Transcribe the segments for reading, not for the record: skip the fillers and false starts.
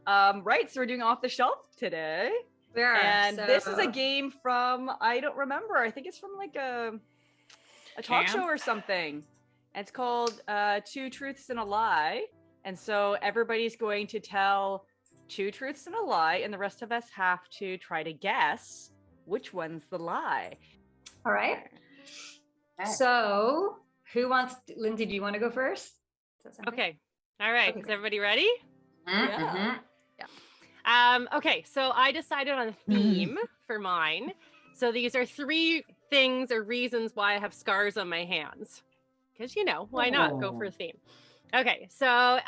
Right, so we're doing Off the Shelf today. We are. And this is a game from, I don't remember, I think it's from like a talk show or something. And it's called Two Truths and a Lie. And so everybody's going to tell two truths and a lie, and the rest of us have to try to guess which one's the lie. All right. So who wants, Lindsay, do you want to go first? Okay. All right. Okay. Is everybody ready? Yeah. Okay, so I decided on a theme for mine. So these are 3 things or reasons why I have scars on my hands. Because, why not go for a theme? Okay, so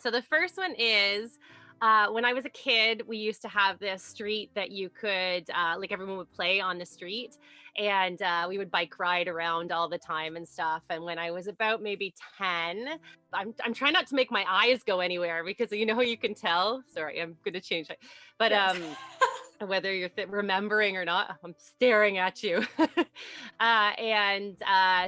so the first one is when I was a kid, we used to have this street that you could, like everyone would play on the street. And we would bike ride around all the time and stuff. And when I was about maybe 10, I'm trying not to make my eyes go anywhere because how you can tell. Sorry, I'm going to change that. But whether you're remembering or not, I'm staring at you.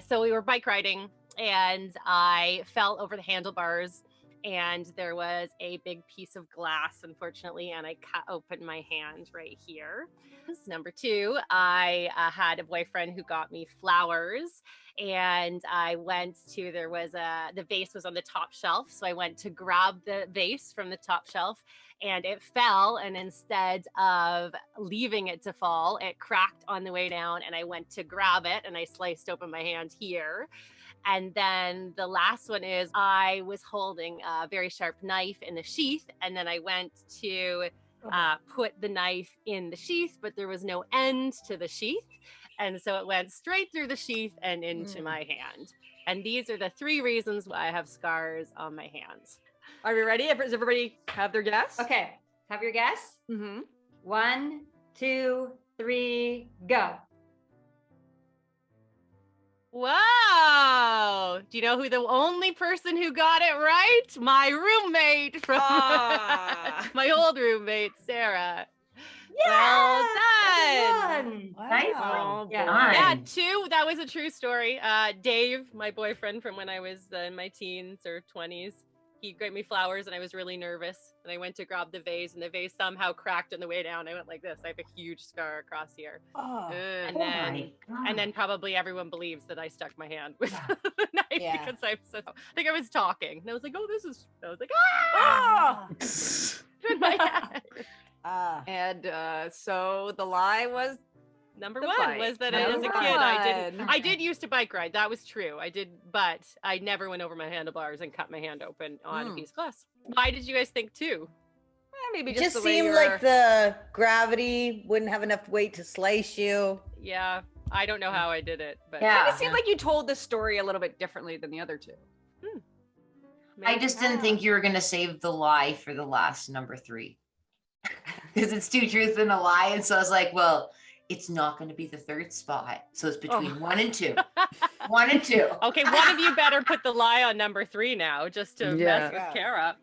So we were bike riding and I fell over the handlebars. And there was a big piece of glass, unfortunately, and I cut open my hand right here. Number 2, I had a boyfriend who got me flowers, and I went to, the vase was on the top shelf, so I went to grab the vase from the top shelf, and it fell, and instead of leaving it to fall, it cracked on the way down, and I went to grab it, and I sliced open my hand here. And then the last one is I was holding a very sharp knife in the sheath, and then I went to put the knife in the sheath, but there was no end to the sheath. And so it went straight through the sheath and into my hand. And these are the 3 reasons why I have scars on my hands. Are we ready? Does everybody have their guess? Okay. Have your guess? Mm-hmm. 1, 2, 3, go. Wow. Do you know who the only person who got it right? My roommate from my old roommate, Sarah. Yeah, well done. Wow. Nice. Oh, Yeah. 2. That was a true story. Dave, my boyfriend from when I was in my teens or 20s, he gave me flowers and I was really nervous. And I went to grab the vase and the vase somehow cracked on the way down. I went like this. I have a huge scar across here. And then probably everyone believes that I stuck my hand with the knife because I think I was talking. And I was like, in my head. So the lie was Number 1 was that as a kid I did used to bike ride. That was true. I did, but I never went over my handlebars and cut my hand open on a piece of glass. Why did you guys think 2? Maybe It just just the way seemed like the gravity wouldn't have enough weight to slice you. Yeah, I don't know how I did it, but Kind of seemed like you told the story a little bit differently than the other 2. I just didn't think you were going to save the lie for the last number 3. Because it's 2 truths and a lie. And so I was like, well, it's not going to be the 3rd spot. So it's between 1 and 2. 1 and 2. Okay, one of you better put the lie on number 3 now, just to mess with Kara.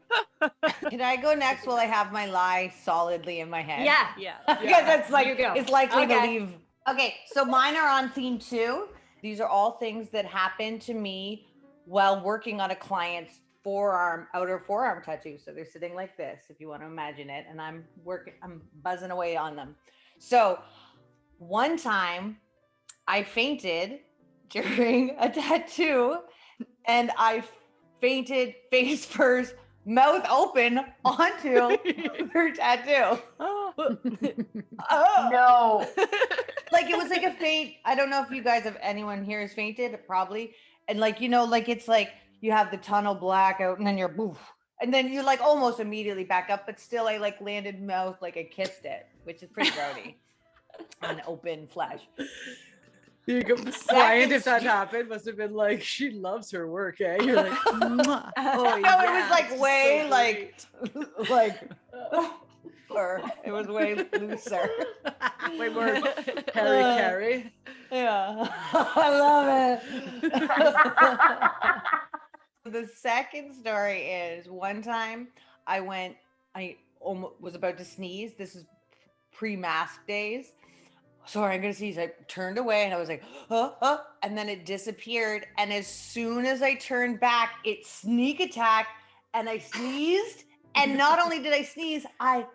Can I go next while I have my lie solidly in my head? Yeah. Because it's like, it's likely to Okay. leave. Okay, so mine are on theme 2. These are all things that happened to me while working on a client's outer forearm tattoo. So they're sitting like this, if you want to imagine it. And I'm buzzing away on them. So one time I fainted during a tattoo and I fainted face first, mouth open onto her tattoo. No. Like it was like a faint. I don't know if you guys have anyone here has fainted, probably. And like, like it's like you have the tunnel blackout and then you're boof. And then you like almost immediately back up, but still I like landed mouth like I kissed it, which is pretty grody. On open flesh. You go client if that happened must have been like, she loves her work, eh? You're like, mwah. Oh, no, it was like way so like or it was way looser. Way more Harry. Yeah. I love it. The second story is one time I almost was about to sneeze. This is pre-mask days. Sorry, I'm gonna sneeze. I turned away and I was like, and then it disappeared. And as soon as I turned back, it sneak attacked and I sneezed And not only did I sneeze, I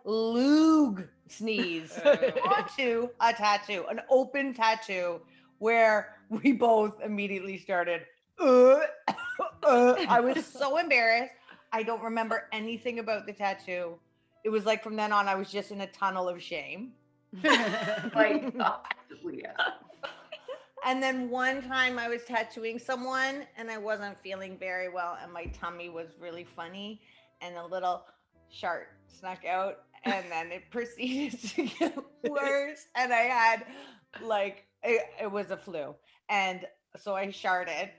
sneeze onto a tattoo, an open tattoo, where we both immediately started. I was so embarrassed. I don't remember anything about the tattoo. It was like from then on, I was just in a tunnel of shame. My God, Leah. And then one time I was tattooing someone and I wasn't feeling very well and my tummy was really funny and a little shark snuck out and then it proceeded to get worse and I had like, it was a flu. And so I sharted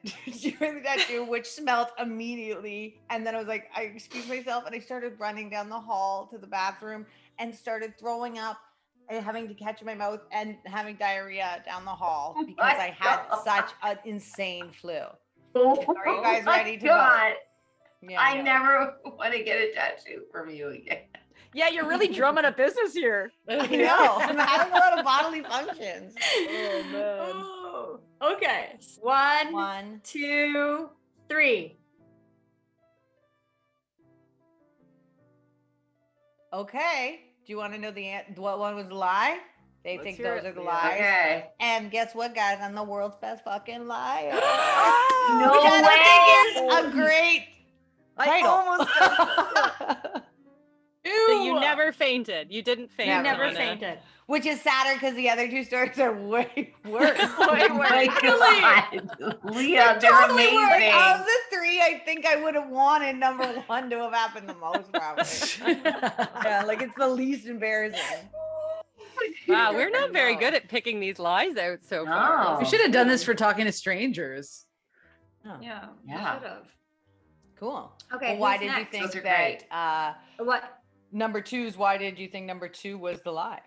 during the tattoo, which smelled immediately. And then I was like, I excused myself and I started running down the hall to the bathroom and started throwing up and having to catch my mouth and having diarrhea down the hall because I had such an insane flu. Are you guys ready to go? Yeah, I never want to get a tattoo from you again. Yeah, you're really drumming up business here. I know. I'm having a lot of bodily functions. Oh, man. Oh, okay. One, 2, 3. Okay. Do you want to know what one was a lie? They Let's think hear those it, are the Leah. lies. Okay. And guess what, guys? I'm the world's best fucking liar. No Which I way. don't think is a great title. So you never fainted. You didn't faint. You never Anna. fainted. Which is sadder because the other two stories are way worse. Way Oh my worse. God. Leah, they're Totally worse. amazing. Of the three, I think I would have wanted number one to have happened the most, probably. Yeah, like it's the least embarrassing. Wow, we're not very No. good at picking these lies out so No. far. We should have done this for talking to strangers. Yeah. Yeah. Should have. Cool. Okay. Well, why who's did you next? think Those are that What? number two's? Why did you think number two was the lie?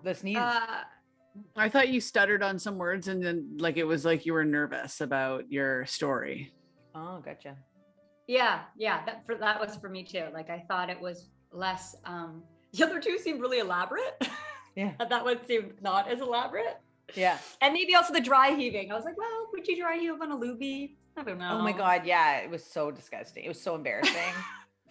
The sneeze. I thought you stuttered on some words and then like it was like you were nervous about your story. Oh, gotcha. Yeah. That was for me too. Like I thought it was less. The other two seemed really elaborate. Yeah. And that one seemed not as elaborate. Yeah. And maybe also the dry heaving. I was like, well, would you dry heave on a loogie? I don't know. Oh my God. Yeah. It was so disgusting. It was so embarrassing.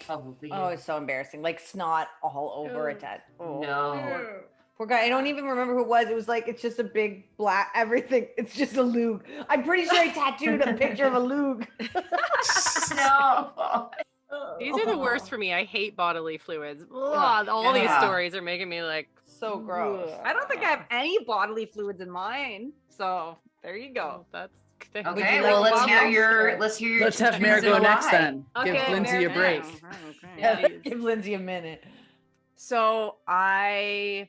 Probably. Oh, it's so embarrassing. Like snot all over Ew. a tat. Oh. No. Poor guy. I don't even remember who it was. It was like, it's just a big black everything. It's just a lug. I'm pretty sure I tattooed a picture of a lug. No. These are the worst for me. I hate bodily fluids. Ugh, all these Yeah. stories are making me like, So gross. I don't think I have any bodily fluids in mine. So there you go. oh, that's Okay, you well, like let's hear bombs? your Let's have Mary go next then. Give Okay, Lindsay a Mary, break. Yeah, give Lindsay a minute. So I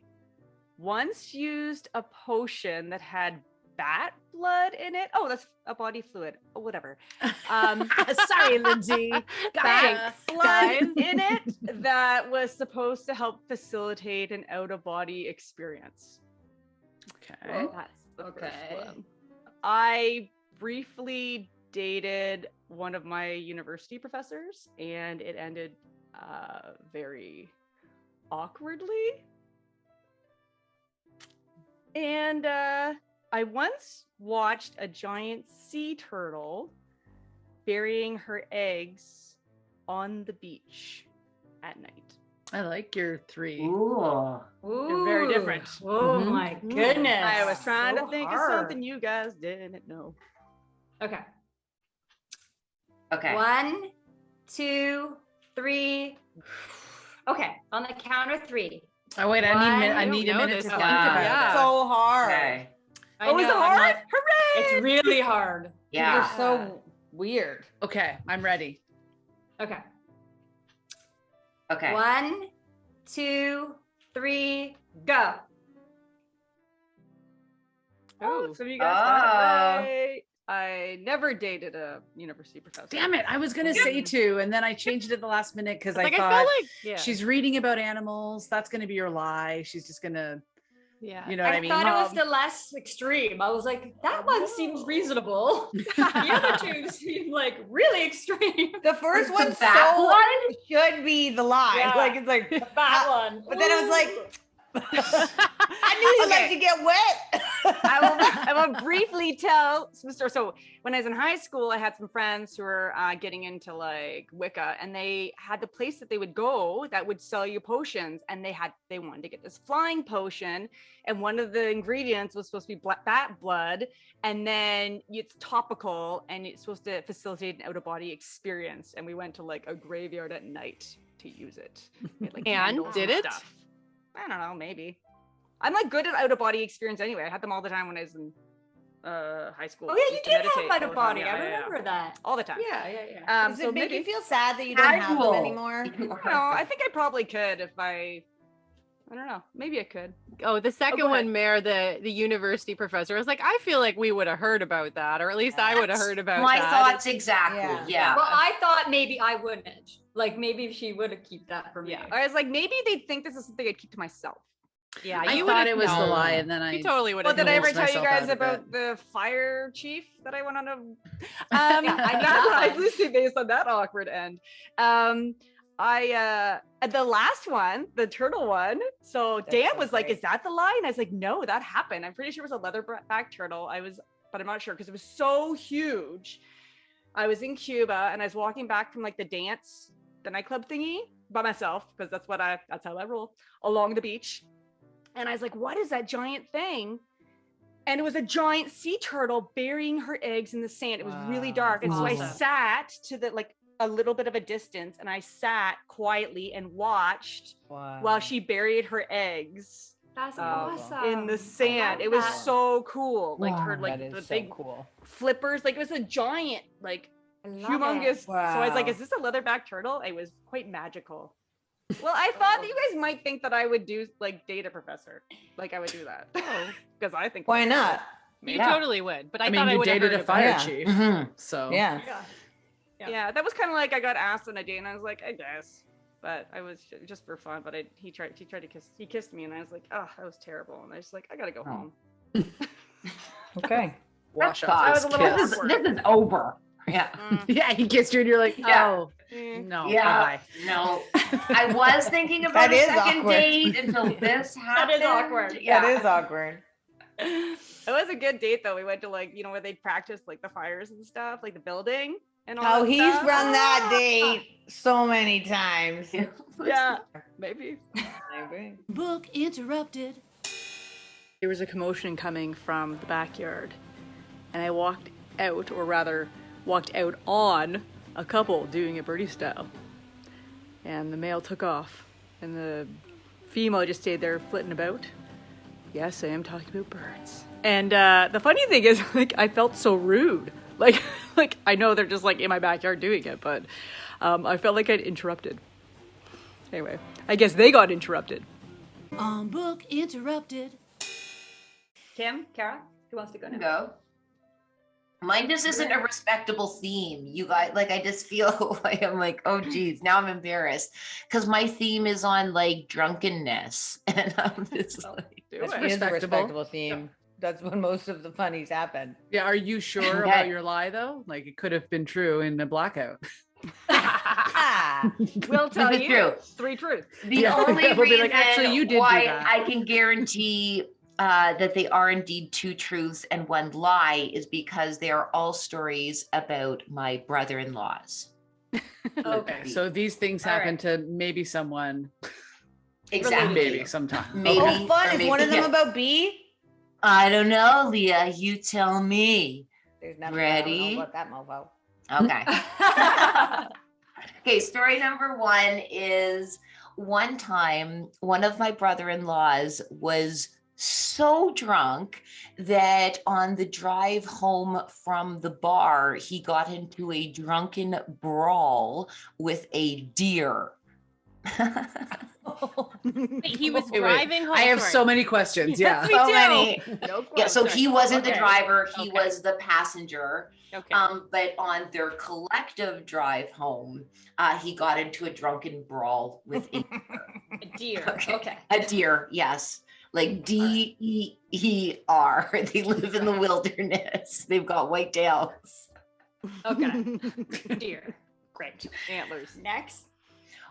once used a potion that had bat blood in it. Oh, that's a body fluid. Oh, whatever. Sorry, Lindsay. Bat blood guys. in it that was supposed to help facilitate an out-of-body experience. Okay. That's the first Okay. one. I briefly dated one of my university professors and it ended very awkwardly. And I once watched a giant sea turtle burying her eggs on the beach at night. I like your three. Ooh. They're very different. Oh Mhm. my goodness. I was trying So to think hard. of something you guys didn't know. Okay. Okay. 1, 2, 3. Okay. On the count of 3. Oh wait, I One, need a know minute this to one. think about Yeah. it. So hard. Okay. I Oh, is it know, I'm hard? not- Hooray! It's really hard. Yeah. You're so weird. Okay, I'm ready. Okay. Okay. 1, 2, 3, go. Oh, oh, some of you guys got it Ah. right. I never dated a university professor. Damn it! I was gonna say two, and then I changed it at the last minute because I like thought I felt like, yeah, she's reading about animals. That's gonna be your lie. She's just gonna, yeah. you know what I mean? thought it was the less extreme. I was like, that one seems reasonable. The other two seem like really extreme. The first one That so one? should be the lie. Yeah. Like it's like The fat one. But then I was like, I knew you like to get wet. I will briefly tell some story. So when I was in high school, I had some friends who were getting into like Wicca, and they had the place that they would go that would sell you potions, and they wanted to get this flying potion, and one of the ingredients was supposed to be bat blood, and then it's topical, and it's supposed to facilitate an out-of-body experience. And we went to like a graveyard at night to use it. We had, like, And candles did it? stuff. I don't know, maybe. I'm like good at out-of-body experience anyway. I had them all the time when I was in high school. Oh yeah, you Used to did have meditate out all of the time. body. Yeah, I yeah, remember that. all the time. Yeah. Does So it make maybe you feel sad that you don't have them Casual. anymore? I don't know. I think I probably could if I don't know. Maybe I could. Oh, the second go ahead. one, Mayor, the university professor, I was like, I feel like we would have heard about that, or at least I would have heard about My that. thoughts exactly. Yeah. Yeah. Well, I thought maybe I wouldn't. Like maybe she would have kept that from me. Yeah. I was like, maybe they'd think this is something I'd keep to myself. Yeah, I you thought would've it was the known. lie, and then I You totally would Well, have. did I ever tell you myself out guys of it. about the fire chief that I went on a? I I know. loosely based on that awkward end. I the last one, the turtle one. So That's Dan so was like, great. "Is that the lie?" And I was like, "No, that happened. I'm pretty sure it was a leatherback turtle." But I'm not sure because it was so huge. I was in Cuba and I was walking back from like the nightclub thingy by myself because that's how I roll along the beach. And I was like, what is that giant thing? And it was a giant sea turtle burying her eggs in the sand. It was really dark. And so I Awesome. sat to a little bit of a distance, and I sat quietly and watched while she buried her eggs That's Wow. awesome. in the I sand. love It was that. so cool. Like Wow. her, like That the is so big cool. flippers. Like it was a giant, like I love humongous. it. So I was like, Wow. is this a leatherback turtle? It was quite magical. Well, I thought that you guys might think that I would do like date a professor. Like I would do that. Oh, Because I think Why that's not? you Yeah. totally would, but I, I thought mean, I you would have dated heard a about fire it. Yeah. chief, Mhm. so Yeah. Yeah. Yeah, that was kind of like I got asked on a date, and I was like, I guess, but I was just for fun. But he tried to kissed me, and I was like, oh, that was terrible. And I was like, I gotta go home. Okay. wash That's off I was his a little kiss. awkward. This is over. Yeah. Yeah, he kissed you, and you're like, Yeah. oh Eh. no, Yeah. bye-bye. No. I was thinking about That a is second awkward. date until this happened. awkward. Yeah. That is awkward. It was a good date though. We went to like where they practice like the fires and stuff, like the building and all. Oh, that he's stuff. run that date so many times. Yeah, maybe. Maybe. Book interrupted. There was a commotion coming from the backyard, and I walked out, or rather, walked out on a couple doing it birdie style. And the male took off, and the female just stayed there flitting about. Yes, I am talking about birds. And the funny thing is, like, I felt so rude. Like I know they're just like in my backyard doing it, but I felt like I'd interrupted. Anyway, I guess they got interrupted. Book interrupted. Kim, Kara, who wants to go now? Go. Mine just isn't a respectable theme. You guys, like, I just feel like I'm like, oh geez, now I'm embarrassed because my theme is on like drunkenness, and I'm just like, Do That it. is a Respectable. respectable theme. That's when most of the funnies happen. Yeah, are you sure Okay. about your lie though? Like it could have been true in a blackout. Ah, We'll tell this is you true. 3 truths. The Yeah. only We'll be reason like, actually, you did do why that. I can guarantee that they are indeed 2 truths and 1 lie is because they are all stories about my brother-in-laws. Okay, so these things All happen right. to maybe someone, Exactly. maybe sometime. Maybe. oh, fun. or Is one of them yeah. about B? I don't know, Leah. You tell me. There's nothing Ready? about that mofo. Okay. Okay, story number 1 is one time one of my brother-in-laws was so drunk that on the drive home from the bar, he got into a drunken brawl with a deer. He was Wait, wait. driving home. I have sorry. so many questions. Yes, Yeah. me So too. many. No Yeah, so he wasn't the Okay. driver, he Okay. was the passenger. Okay. But on their collective drive home, he got into a drunken brawl with a A deer. Okay. Okay. A deer, yes. Like DEER. They live in the wilderness. They've got white tails. Okay. Deer. Great. Antlers. Next.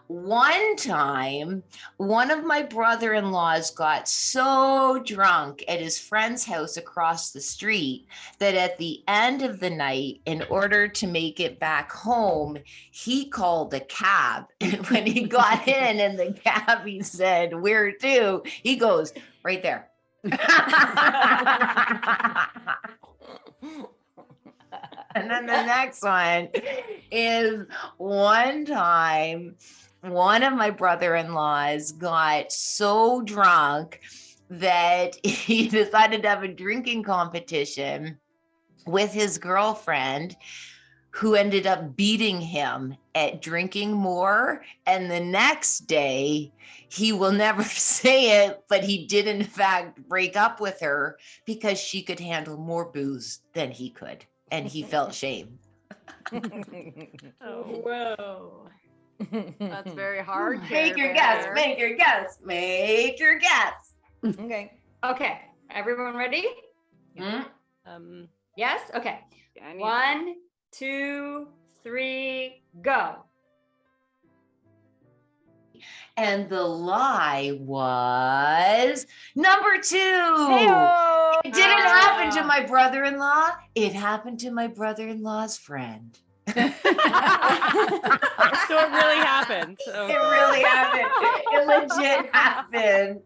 One time, one of my brother-in-laws got so drunk at his friend's house across the street that at the end of the night, in order to make it back home, he called a cab. And when he got in the cab, he said, "Where to?" He goes, "Right there." And then the next one is one time, one of my brother-in-laws got so drunk that he decided to have a drinking competition with his girlfriend, who ended up beating him at drinking more. And the next day, he will never say it, but he did in fact break up with her because she could handle more booze than he could. And he felt shame. Oh, Whoa. that's very hard. Make your Care guess, Bear. make your guess, make your guess. Okay. Okay. Everyone ready? Mm. Yes? Okay. Yeah, I need- 1, 2, 3, go. And the lie was number 2. Hey-o! It didn't happen to my brother-in-law. It happened to my brother-in-law's friend. So it really happened. So. It really happened. It legit happened.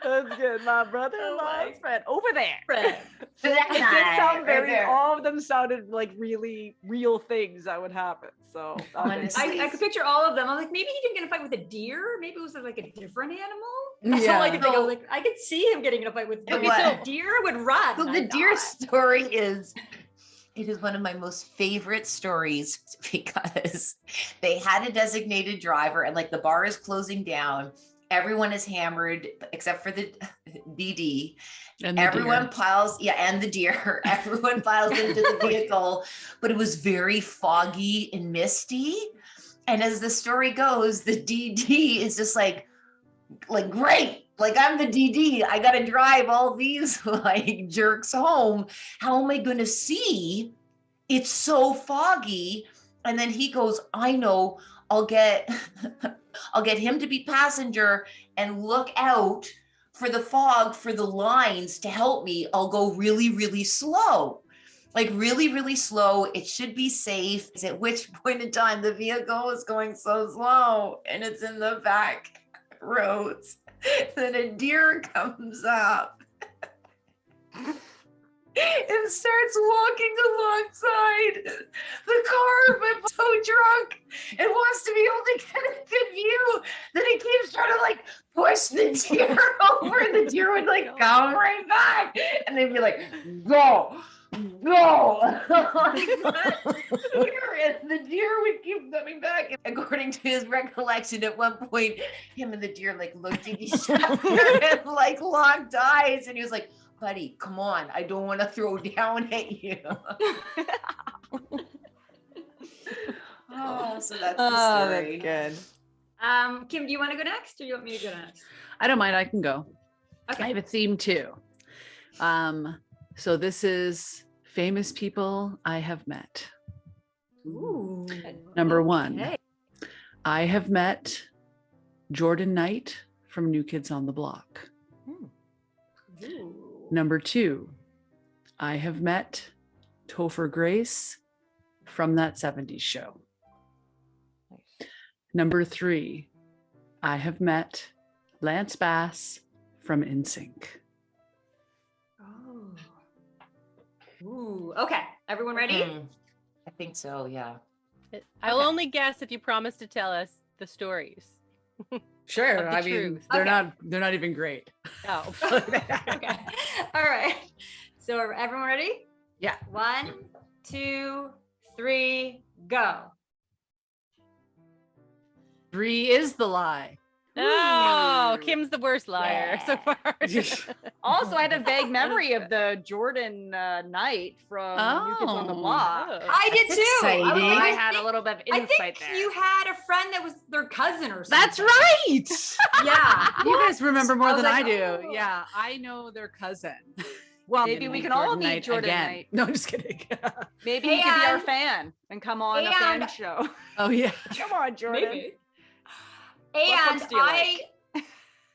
That's good. My brother-in-law's friend over there. Fred. It did sound very. there. All of them sounded like really real things that would happen. So Honestly. I could picture all of them. I'm like, maybe he didn't get in a fight with a deer. Maybe it was like a different animal. That's all I could think of. Like, I could see him getting in a fight with a deer. Okay, so- A deer would run. So the I'm deer not. story is, it is one of my most favorite stories because they had a designated driver and like the bar is closing down. Everyone is hammered except for the DD. And the Everyone deer. piles, and the deer. Everyone piles into the vehicle, but it was very foggy and misty. And as the story goes, the DD is just like great. Like, I'm the DD. I got to drive all these like jerks home. How am I going to see? It's so foggy. And then he goes, "I know, I'll get him to be passenger and look out for the fog, for the lines to help me. I'll go really, really slow, like really, really slow. It should be safe." At which point in time, the vehicle is going so slow and it's in the back roads. Then a deer comes up and starts walking alongside the car, but so drunk and wants to be able to get a good view that he keeps trying to like push the deer over. The deer would like come right back and they'd be like, "Go, go." The deer would keep coming back. According to his recollection, at one point, him and the deer like looked at each other and like locked eyes, and he was like, "Buddy, come on. I don't want to throw down at you." Oh, so that's the story. That's good. Kim, do you want to go next or do you want me to go next? I don't mind. I can go. Okay. I have a theme too. So this is famous people I have met. Ooh. Number 1, Okay. I have met Jordan Knight from New Kids on the Block. Ooh. Number 2, I have met Topher Grace from That 70s Show. Number 3, I have met Lance Bass from NSYNC. Oh. Ooh. Okay. Everyone ready? I think so, yeah. I'll only guess if you promise to tell us the stories. Sure. Of the I mean, truth. they're Okay. not even great. Oh. Okay. All right. So are everyone ready? Yeah. 1, 2, 3, go. 3 is the lie. Oh, Kim's the worst liar so far. Also, I had a vague memory of the Jordan Knight from New Kids on the Oh. Block. I did That's too. exciting. I I had a think- little bit of I insight think there. you had a friend that was their cousin or something. That's right. Yeah. You guys remember more I was than like, I do. oh. Yeah, I know their cousin. Well, Maybe maybe we meet can all Jordan meet Knight Jordan again. Knight. No, I'm just kidding. Maybe he could be our And- fan and come on a and- fan show. Oh yeah. Come on, Jordan. Maybe. And books do you like?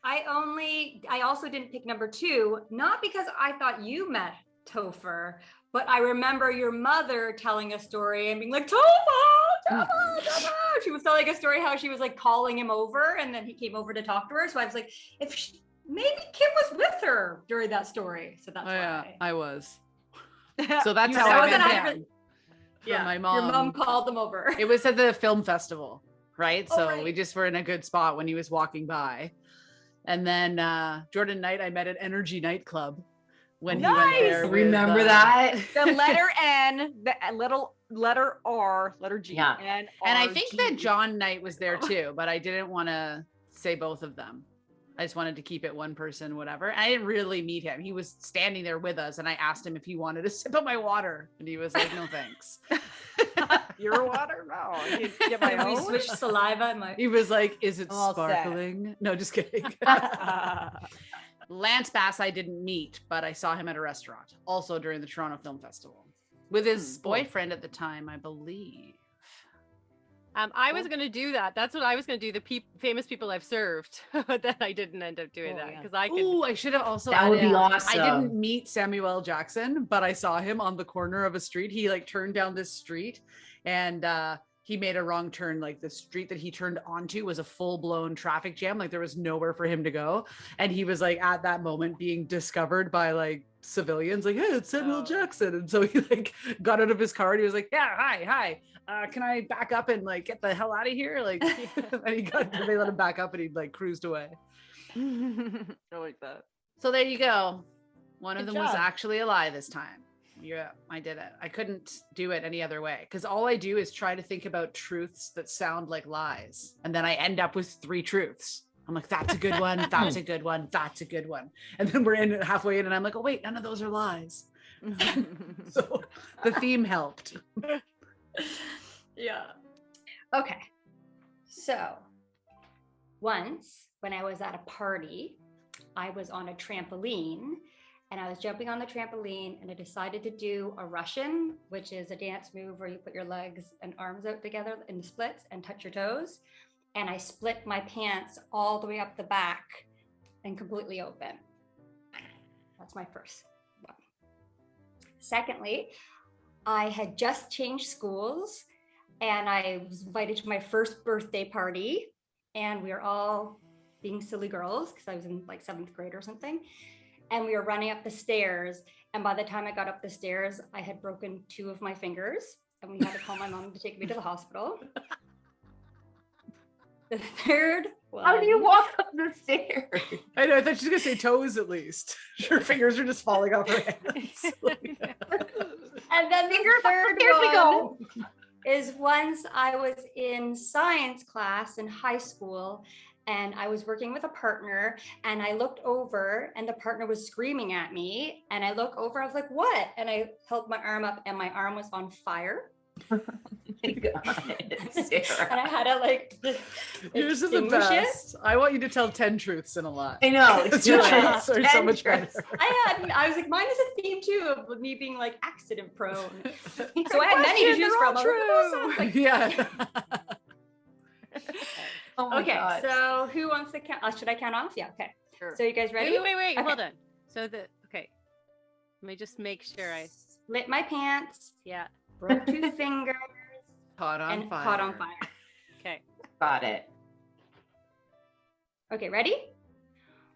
I also didn't pick number 2, not because I thought you met Topher, but I remember your mother telling a story and being like, Topher. She was telling a story how she was like calling him over and then he came over to talk to her. So I was like, maybe Kim was with her during that story. So that's why. I was. So that's how I I met wasn't him. From my mom. Your mom called them over. It was at the film festival, right? Oh, so right. we just were in a good spot when he was walking by. And then Jordan Knight, I met at Energy Nightclub when he went there. Remember that? The letter N, the little letter R, letter G. Yeah. And I think that John Knight was there too, but I didn't want to say both of them. I just wanted to keep it one person, whatever. And I didn't really meet him. He was standing there with us and I asked him if he wanted a sip of my water. And he was like, no, thanks. Your water? No. You get my We own? switched saliva and my He was like, is it I'm all set. sparkling? No, just kidding. Lance Bass I didn't meet, but I saw him at a restaurant, also during the Toronto Film Festival, with his boyfriend at the time, I believe. I was going to do that. That's what I was going to do. The famous people I've served, but then I didn't end up doing that because I could. Ooh, I should have also. That would be added- awesome. I didn't meet Samuel L. Jackson, but I saw him on the corner of a street. He like turned down this street, and he made a wrong turn. Like the street that he turned onto was a full-blown traffic jam. Like there was nowhere for him to go, and he was like at that moment being discovered by like civilians. Like, hey, it's Samuel Jackson, and so he like got out of his car and he was like, yeah, hi. Can I back up and like get the hell out of here? Like, and they let him back up and he like cruised away. I like that. So there you go. One of Good them was job. actually a lie this time. Yeah, I did it. I couldn't do it any other way because all I do is try to think about truths that sound like lies. And then I end up with 3 truths. I'm like, that's a good one. That's a good one. That's a good one. And then we're in halfway in and I'm like, oh, wait, none of those are lies. So the theme helped. Yeah. Okay. So once when I was at a party, I was on a trampoline and I was jumping on the trampoline and I decided to do a Russian, which is a dance move where you put your legs and arms out together in the splits and touch your toes. And I split my pants all the way up the back and completely open. That's my first one. Secondly, I had just changed schools and I was invited to my first birthday party and we were all being silly girls because I was in like 7th grade or something. And we were running up the stairs. And by the time I got up the stairs, I had broken 2 of my fingers and we had to call my mom to take me to the hospital. The third one. How do you walk up the stairs? I know. I thought she was going to say toes at least. Her fingers are just falling off her hands. And then the third Here we go. is once I was in science class in high school and I was working with a partner and I looked over and the partner was screaming at me and I look over, I was like, what? And I held my arm up and my arm was on fire. Oh my God, Sarah. And I had to like Yours are the extinguish it. best. I want you to tell 10 truths in a lie. I know. Because do your it. truths are so much better. I was like, mine is a theme too of me being like accident prone. So I had many to choose from. I was like, "Oh, sounds like-" Yeah. Oh my Okay, God. so who wants to count? Should I count off? Yeah, okay. Sure. So you guys ready? Wait, Okay. hold on. So okay. Let me just make sure I, Split my pants, yeah. broke 2 fingers, Caught on and fire. caught on fire. Okay. Got it. Okay, ready?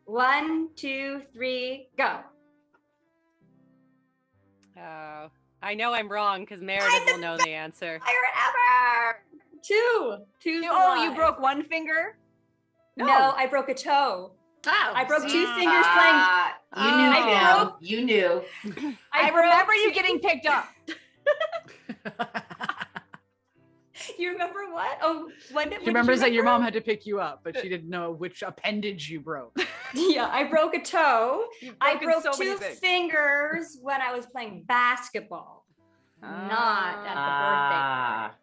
1, 2, 3, go. Oh, I know I'm wrong because Meredith will know the answer. Fire ever. 2. 2. Oh, you broke 1 finger? No, I broke a toe. Oh, I broke 2 see? fingers playing. You knew, I Kim. You knew. I remember you getting picked up. You remember what? Oh, when did She remembers that your mom had to pick you up, but she didn't know which appendage you broke. Yeah, I broke a toe. I broken broke so many 2 things. fingers when I was playing basketball. Not at the birthday. Ah.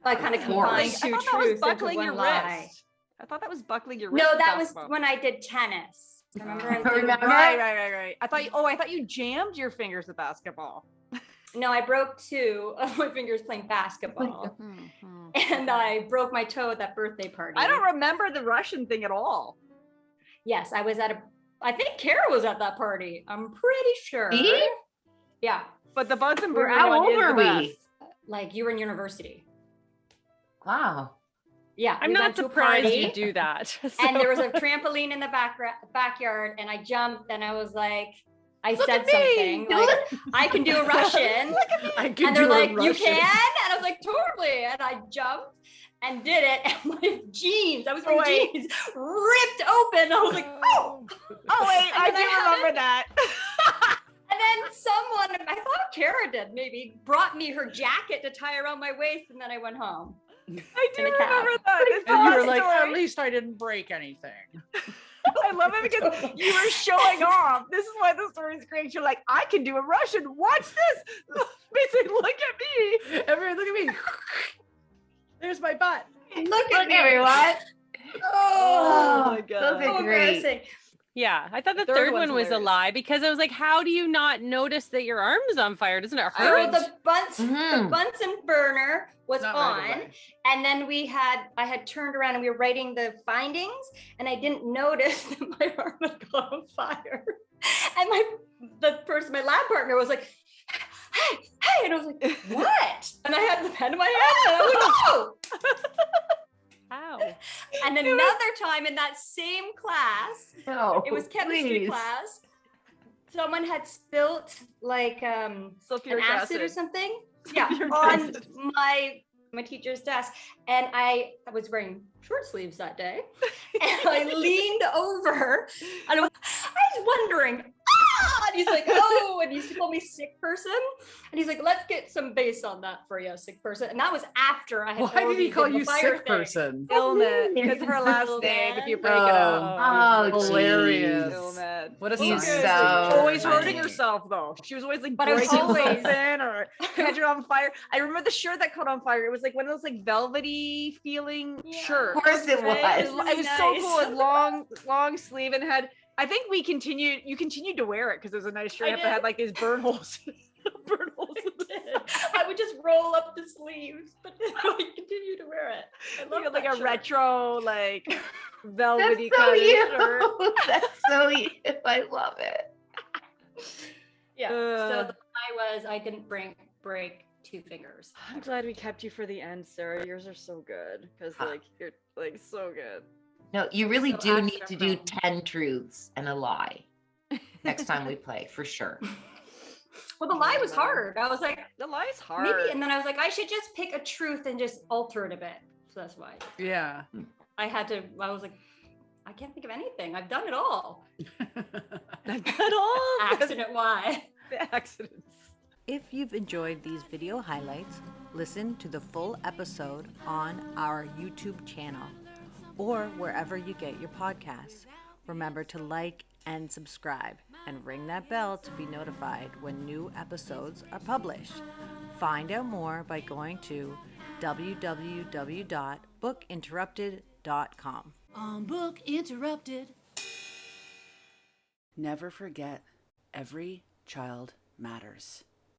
I kind of More. combined I 2 thought that was truths into buckling one your lie. wrist. I thought that was buckling your wrist. No, with that was basketball. when I did tennis. Remember? I was I doing- remember. Right. I thought you jammed your fingers with basketball. No, I broke 2 of my fingers playing basketball. And I broke my toe at that birthday party. I don't remember the Russian thing at all. Yes, I was I think Kara was at that party. I'm pretty sure. Me? Yeah. But the Bunsen burner How one old is were the we? best. Like you were in university. Wow. Yeah. I'm we not went to a surprised party, you do that. And there was So- a trampoline in the backyard, and I jumped, and I was like, I Look said at me. something like, I can do a Russian. I can And they're do a like, you Russian. can? And I was like, totally. And I jumped and did it. And my jeans, I was wearing Wait. jeans, ripped open. I was like, oh. Oh wait, I And then do I had remember it. that. And then someone, I thought Kara did maybe, brought me her jacket to tie around my waist. And then I went home. I do In a cab. remember that. It's And you the were like, story. at least I didn't break anything. I love it because you were showing off. This is why the story is great. You're like, I can do a Russian. Watch this. Basically, look at me. Everyone, look at me. There's my butt. Look at Look at me, what? Oh my Those God. are So great. embarrassing. Yeah, I thought the third third one's one was a hilarious. lie because I was like, how do you not notice that your arm is on fire? Doesn't it So hurt? the Mhm. Bunsen burner was Not right on, away. and then I had turned around and we were writing the findings, and I didn't notice that my arm had got on fire. And my lab partner was like, hey, and I was like, what? And I had the pen in my hand, and I was like, oh. How? And another time in that same class, No, it was chemistry please. class, someone had spilt like an Sulfuric acid or something. Yeah, Sulfuric on acid. my teacher's desk, and I was wearing short sleeves that day, and I leaned over, and I was wondering, and he's like, oh, and he used to call me sick person, and he's like, let's get some bass on that for you, sick person, and that was after I had Why did already he call did the you fire sick thing. person? Ilmet, because of her last name. If you break it up. Oh, hilarious. Ilmet. What a He's science. so Always hurting funny. herself though. She was always like But I was breaking always- something or catching on fire. I remember the shirt that caught on fire. It was like one of those like velvety feeling Yeah. shirts. Of course it right? was. It was so Nice. cool. It was long sleeve and had. I think you continued to wear it because it was a nice shirt. I It did. had like these burn holes. burn holes. in the side. I would just roll up the sleeves, but then I would continue to wear it. I You love had like that a shirt. retro like That's velvety so kind of you. shirt. That's so you. I love it. Yeah. So Uh. the lie was I didn't break 2 fingers. I'm glad we kept you for the end, Sarah. Yours are so good because like you're like so good. No, you really So do need to do accident 10 truths and a lie next time we play, for sure. Well, the lie was hard. I was like, The lie's hard. maybe, and then I was like, I should just pick a truth and just alter it a bit. So that's why Yeah. I was like, I can't think of anything. I've done it all. I've done all Accident why? the accidents. If you've enjoyed these video highlights, listen to the full episode on our YouTube channel or wherever you get your podcasts. Remember to like and subscribe and ring that bell to be notified when new episodes are published. Find out more by going to www.bookinterrupted.com. Book Interrupted. Never forget, every child matters.